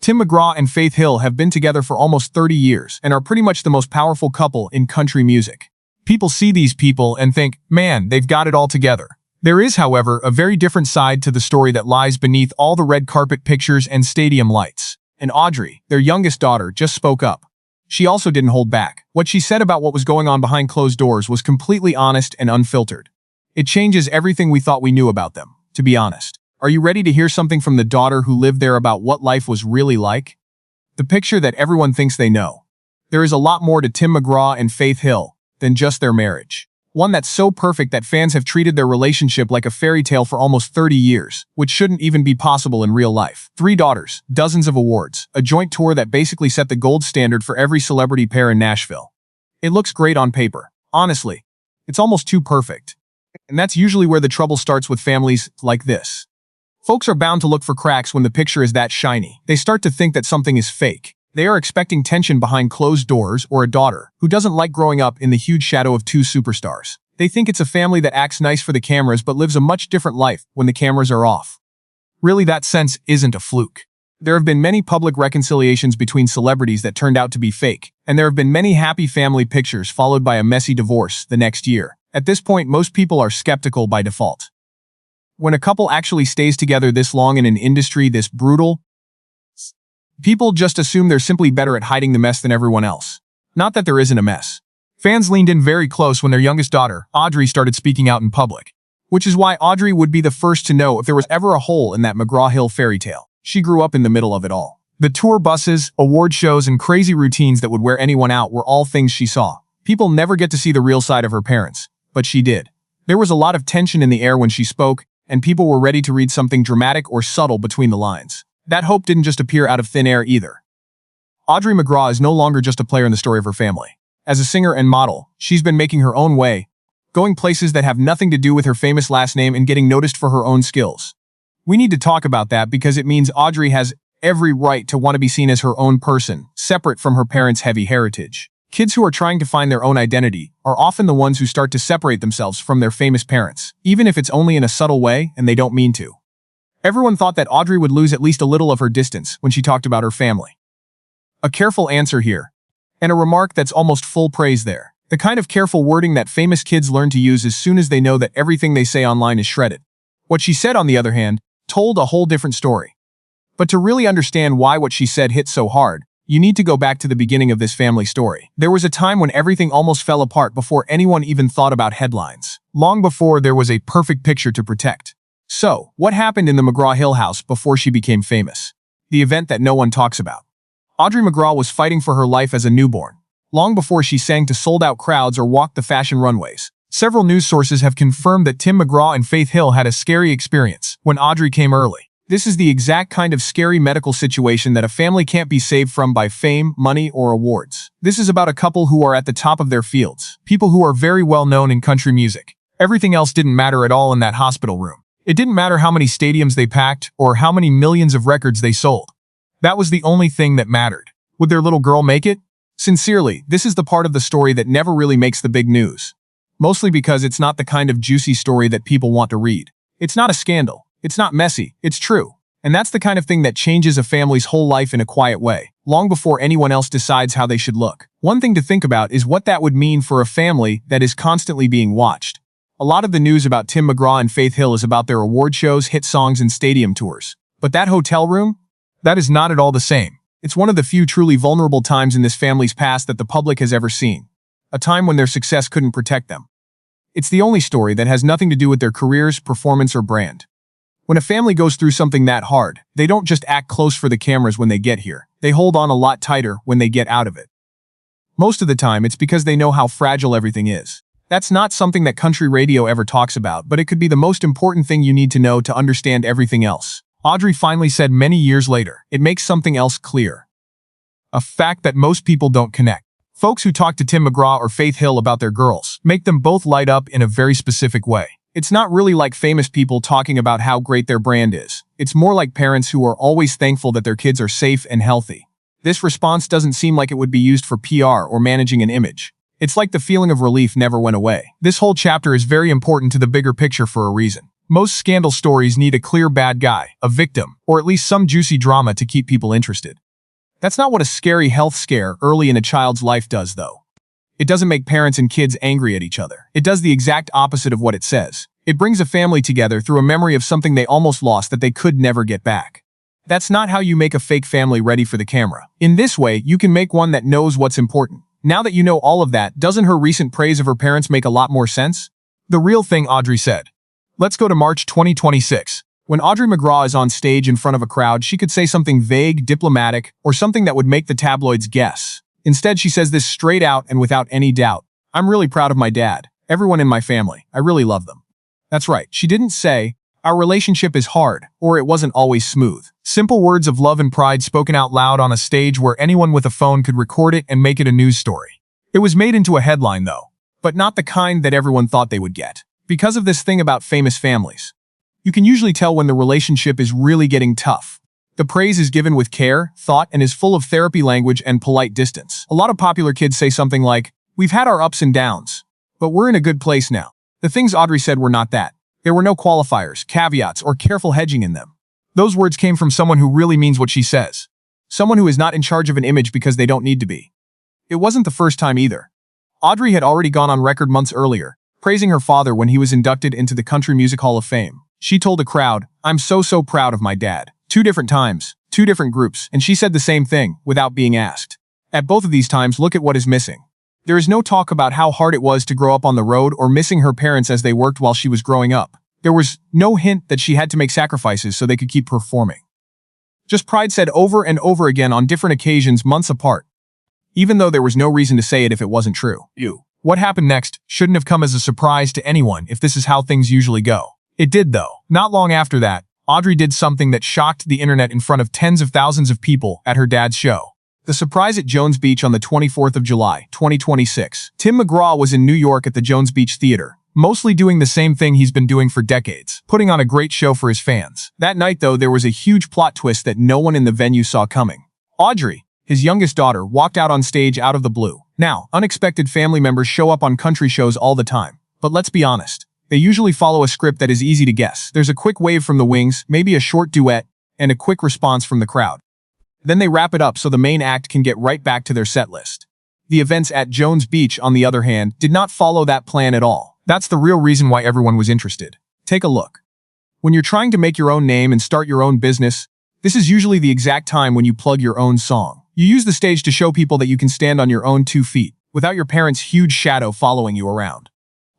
Tim McGraw and Faith Hill have been together for almost 30 years and are pretty much the most powerful couple in country music. People see these people and think, man, they've got it all together. There is, however, a very different side to the story that lies beneath all the red carpet pictures and stadium lights. And Audrey, their youngest daughter, just spoke up. She also didn't hold back. What she said about what was going on behind closed doors was completely honest and unfiltered. It changes everything we thought we knew about them, to be honest. Are you ready to hear something from the daughter who lived there about what life was really like? The picture that everyone thinks they know. There is a lot more to Tim McGraw and Faith Hill than just their marriage. One that's so perfect that fans have treated their relationship like a fairy tale for almost 30 years, which shouldn't even be possible in real life. 3 daughters, dozens of awards, a joint tour that basically set the gold standard for every celebrity pair in Nashville. It looks great on paper. Honestly, it's almost too perfect. And that's usually where the trouble starts with families like this. Folks are bound to look for cracks when the picture is that shiny. They start to think that something is fake. They are expecting tension behind closed doors or a daughter who doesn't like growing up in the huge shadow of 2 superstars. They think it's a family that acts nice for the cameras but lives a much different life when the cameras are off. Really, that sense isn't a fluke. There have been many public reconciliations between celebrities that turned out to be fake, and there have been many happy family pictures followed by a messy divorce the next year. At this point, most people are skeptical by default. When a couple actually stays together this long in an industry this brutal, people just assume they're simply better at hiding the mess than everyone else. Not that there isn't a mess. Fans leaned in very close when their youngest daughter, Audrey, started speaking out in public. Which is why Audrey would be the first to know if there was ever a hole in that McGraw-Hill fairy tale. She grew up in the middle of it all. The tour buses, award shows, and crazy routines that would wear anyone out were all things she saw. People never get to see the real side of her parents, but she did. There was a lot of tension in the air when she spoke, and people were ready to read something dramatic or subtle between the lines. That hope didn't just appear out of thin air either. Audrey McGraw is no longer just a player in the story of her family. As a singer and model, she's been making her own way, going places that have nothing to do with her famous last name and getting noticed for her own skills. We need to talk about that because it means Audrey has every right to want to be seen as her own person, separate from her parents' heavy heritage. Kids who are trying to find their own identity are often the ones who start to separate themselves from their famous parents, even if it's only in a subtle way and they don't mean to. Everyone thought that Audrey would lose at least a little of her distance when she talked about her family. A careful answer here, and a remark that's almost full praise there. The kind of careful wording that famous kids learn to use as soon as they know that everything they say online is shredded. What she said, on the other hand, told a whole different story. But to really understand why what she said hit so hard, you need to go back to the beginning of this family story. There was a time when everything almost fell apart before anyone even thought about headlines. Long before there was a perfect picture to protect. So, what happened in the McGraw-Hill house before she became famous? The event that no one talks about. Audrey McGraw was fighting for her life as a newborn, long before she sang to sold-out crowds or walked the fashion runways. Several news sources have confirmed that Tim McGraw and Faith Hill had a scary experience when Audrey came early. This is the exact kind of scary medical situation that a family can't be saved from by fame, money, or awards. This is about a couple who are at the top of their fields, people who are very well known in country music. Everything else didn't matter at all in that hospital room. It didn't matter how many stadiums they packed or how many millions of records they sold. That was the only thing that mattered. Would their little girl make it? Sincerely, this is the part of the story that never really makes the big news. Mostly because it's not the kind of juicy story that people want to read. It's not a scandal. It's not messy, it's true. And that's the kind of thing that changes a family's whole life in a quiet way, long before anyone else decides how they should look. One thing to think about is what that would mean for a family that is constantly being watched. A lot of the news about Tim McGraw and Faith Hill is about their award shows, hit songs, and stadium tours. But that hotel room? That is not at all the same. It's one of the few truly vulnerable times in this family's past that the public has ever seen. A time when their success couldn't protect them. It's the only story that has nothing to do with their careers, performance, or brand. When a family goes through something that hard, they don't just act close for the cameras when they get here. They hold on a lot tighter when they get out of it. Most of the time, it's because they know how fragile everything is. That's not something that country radio ever talks about, but it could be the most important thing you need to know to understand everything else. Audrey finally said many years later, it makes something else clear. A fact that most people don't connect. Folks who talk to Tim McGraw or Faith Hill about their girls make them both light up in a very specific way. It's not really like famous people talking about how great their brand is. It's more like parents who are always thankful that their kids are safe and healthy. This response doesn't seem like it would be used for PR or managing an image. It's like the feeling of relief never went away. This whole chapter is very important to the bigger picture for a reason. Most scandal stories need a clear bad guy, a victim, or at least some juicy drama to keep people interested. That's not what a scary health scare early in a child's life does, though. It doesn't make parents and kids angry at each other. It does the exact opposite of what it says. It brings a family together through a memory of something they almost lost that they could never get back. That's not how you make a fake family ready for the camera. In this way, you can make one that knows what's important. Now that you know all of that, doesn't her recent praise of her parents make a lot more sense? The real thing, Audrey said. Let's go to March 2026. When Audrey McGraw is on stage in front of a crowd, she could say something vague, diplomatic, or something that would make the tabloids guess. Instead, she says this straight out and without any doubt. I'm really proud of my dad. Everyone in my family. I really love them. That's right. She didn't say, our relationship is hard, or it wasn't always smooth. Simple words of love and pride spoken out loud on a stage where anyone with a phone could record it and make it a news story. It was made into a headline, though, but not the kind that everyone thought they would get. Because of this thing about famous families. You can usually tell when the relationship is really getting tough. The praise is given with care, thought, and is full of therapy language and polite distance. A lot of popular kids say something like, we've had our ups and downs, but we're in a good place now. The things Audrey said were not that. There were no qualifiers, caveats, or careful hedging in them. Those words came from someone who really means what she says. Someone who is not in charge of an image because they don't need to be. It wasn't the first time either. Audrey had already gone on record months earlier, praising her father when he was inducted into the Country Music Hall of Fame. She told a crowd, I'm so proud of my dad. 2 different times, 2 different groups, and she said the same thing, without being asked. At both of these times, look at what is missing. There is no talk about how hard it was to grow up on the road or missing her parents as they worked while she was growing up. There was no hint that she had to make sacrifices so they could keep performing. Just pride said over and over again on different occasions months apart. Even though there was no reason to say it if it wasn't true. What happened next shouldn't have come as a surprise to anyone if this is how things usually go. It did though. Not long after that, Audrey did something that shocked the internet in front of tens of thousands of people at her dad's show. The surprise at Jones Beach on the 24th of July, 2026. Tim McGraw was in New York at the Jones Beach Theater, mostly doing the same thing he's been doing for decades, putting on a great show for his fans. That night though, there was a huge plot twist that no one in the venue saw coming. Audrey, his youngest daughter, walked out on stage out of the blue. Now, unexpected family members show up on country shows all the time, but let's be honest. They usually follow a script that is easy to guess. There's a quick wave from the wings, maybe a short duet, and a quick response from the crowd. Then they wrap it up so the main act can get right back to their set list. The events at Jones Beach, on the other hand, did not follow that plan at all. That's the real reason why everyone was interested. Take a look. When you're trying to make your own name and start your own business, this is usually the exact time when you plug your own song. You use the stage to show people that you can stand on your own 2 feet, without your parents' huge shadow following you around.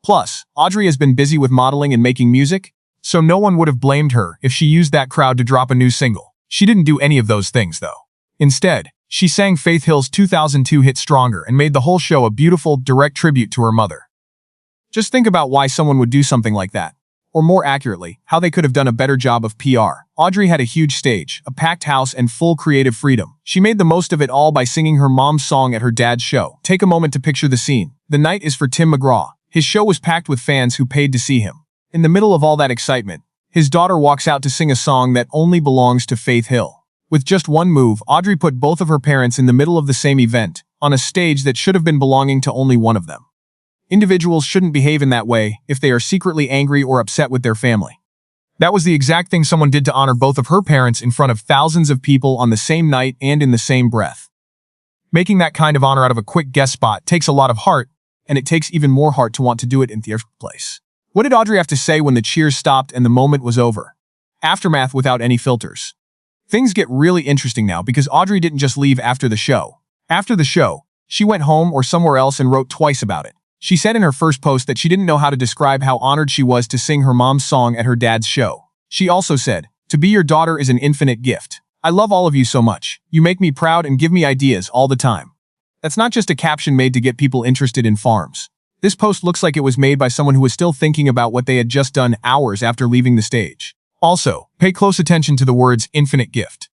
Plus, Audrey has been busy with modeling and making music, so no one would have blamed her if she used that crowd to drop a new single. She didn't do any of those things, though. Instead, she sang Faith Hill's 2002 hit Stronger and made the whole show a beautiful, direct tribute to her mother. Just think about why someone would do something like that. Or more accurately, how they could have done a better job of PR. Audrey had a huge stage, a packed house, and full creative freedom. She made the most of it all by singing her mom's song at her dad's show. Take a moment to picture the scene. The night is for Tim McGraw. His show was packed with fans who paid to see him. In the middle of all that excitement, his daughter walks out to sing a song that only belongs to Faith Hill. With just one move, Audrey put both of her parents in the middle of the same event, on a stage that should have been belonging to only one of them. Individuals shouldn't behave in that way if they are secretly angry or upset with their family. That was the exact thing someone did to honor both of her parents in front of thousands of people on the same night and in the same breath. Making that kind of honor out of a quick guest spot takes a lot of heart, and it takes even more heart to want to do it in the first place. What did Audrey have to say when the cheers stopped and the moment was over? Aftermath without any filters. Things get really interesting now because Audrey didn't just leave after the show. After the show, she went home or somewhere else and wrote twice about it. She said in her first post that she didn't know how to describe how honored she was to sing her mom's song at her dad's show. She also said, "To be your daughter is an infinite gift. I love all of you so much. You make me proud and give me ideas all the time." That's not just a caption made to get people interested in farms. This post looks like it was made by someone who was still thinking about what they had just done hours after leaving the stage. Also, pay close attention to the words infinite gift.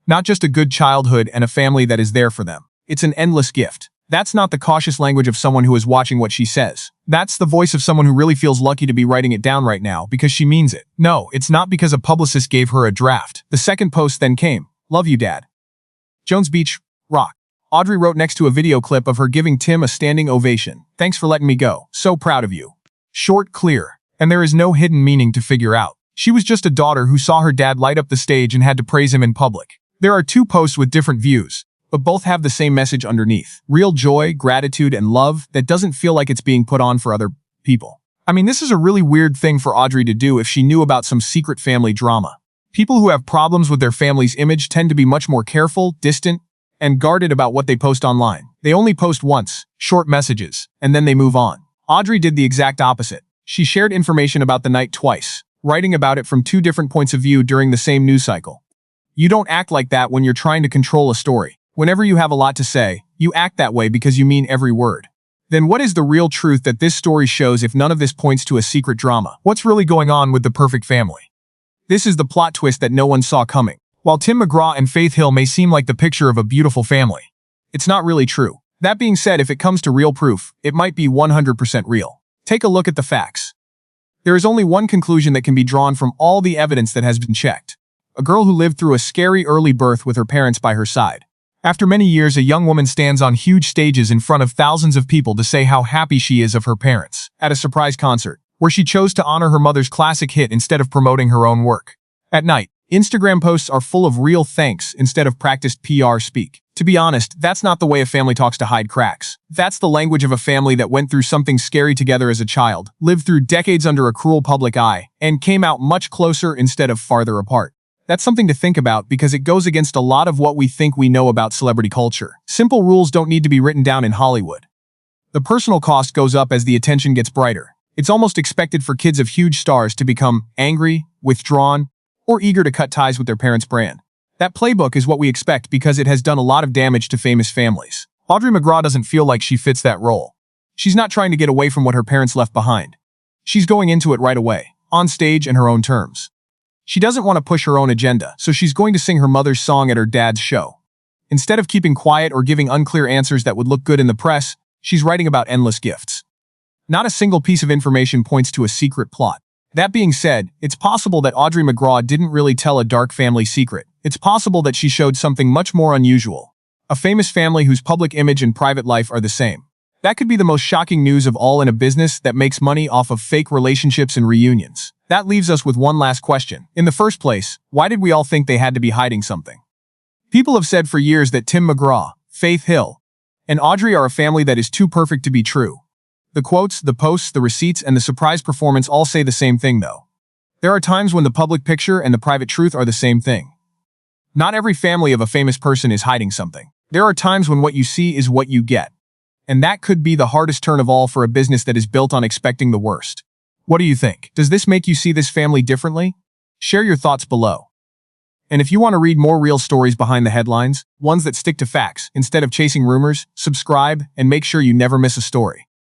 Not just a good childhood and a family that is there for them. It's an endless gift. That's not the cautious language of someone who is watching what she says. That's the voice of someone who really feels lucky to be writing it down right now because she means it. No, it's not because a publicist gave her a draft. The second post then came. Love you, Dad. Jones Beach, rock. Audrey wrote next to a video clip of her giving Tim a standing ovation. Thanks for letting me go. So proud of you. Short, clear. And there is no hidden meaning to figure out. She was just a daughter who saw her dad light up the stage and had to praise him in public. There are two posts with different views, but both have the same message underneath. Real joy, gratitude, and love that doesn't feel like it's being put on for other people. I mean, this is a really weird thing for Audrey to do if she knew about some secret family drama. People who have problems with their family's image tend to be much more careful, distant, and guarded about what they post online. They only post once, short messages, and then they move on. Audrey did the exact opposite. She shared information about the night twice, writing about it from two different points of view during the same news cycle. You don't act like that when you're trying to control a story. Whenever you have a lot to say, you act that way because you mean every word. Then what is the real truth that this story shows if none of this points to a secret drama? What's really going on with the perfect family? This is the plot twist that no one saw coming. While Tim McGraw and Faith Hill may seem like the picture of a beautiful family, it's not really true. That being said, if it comes to real proof, it might be 100% real. Take a look at the facts. There is only one conclusion that can be drawn from all the evidence that has been checked. A girl who lived through a scary early birth with her parents by her side. After many years, a young woman stands on huge stages in front of thousands of people to say how happy she is of her parents at a surprise concert, where she chose to honor her mother's classic hit instead of promoting her own work. At night, Instagram posts are full of real thanks instead of practiced PR speak. To be honest, that's not the way a family talks to hide cracks. That's the language of a family that went through something scary together as a child, lived through decades under a cruel public eye, and came out much closer instead of farther apart. That's something to think about because it goes against a lot of what we think we know about celebrity culture. Simple rules don't need to be written down in Hollywood. The personal cost goes up as the attention gets brighter. It's almost expected for kids of huge stars to become angry, withdrawn, or eager to cut ties with their parents' brand. That playbook is what we expect because it has done a lot of damage to famous families. Audrey McGraw doesn't feel like she fits that role. She's not trying to get away from what her parents left behind. She's going into it right away, on stage and her own terms. She doesn't want to push her own agenda, so she's going to sing her mother's song at her dad's show. Instead of keeping quiet or giving unclear answers that would look good in the press, she's writing about endless gifts. Not a single piece of information points to a secret plot. That being said, it's possible that Audrey McGraw didn't really tell a dark family secret. It's possible that she showed something much more unusual. A famous family whose public image and private life are the same. That could be the most shocking news of all in a business that makes money off of fake relationships and reunions. That leaves us with one last question. In the first place, why did we all think they had to be hiding something? People have said for years that Tim McGraw, Faith Hill, and Audrey are a family that is too perfect to be true. The quotes, the posts, the receipts, and the surprise performance all say the same thing though. There are times when the public picture and the private truth are the same thing. Not every family of a famous person is hiding something. There are times when what you see is what you get. And that could be the hardest turn of all for a business that is built on expecting the worst. What do you think? Does this make you see this family differently? Share your thoughts below. And if you want to read more real stories behind the headlines, ones that stick to facts instead of chasing rumors, subscribe and make sure you never miss a story.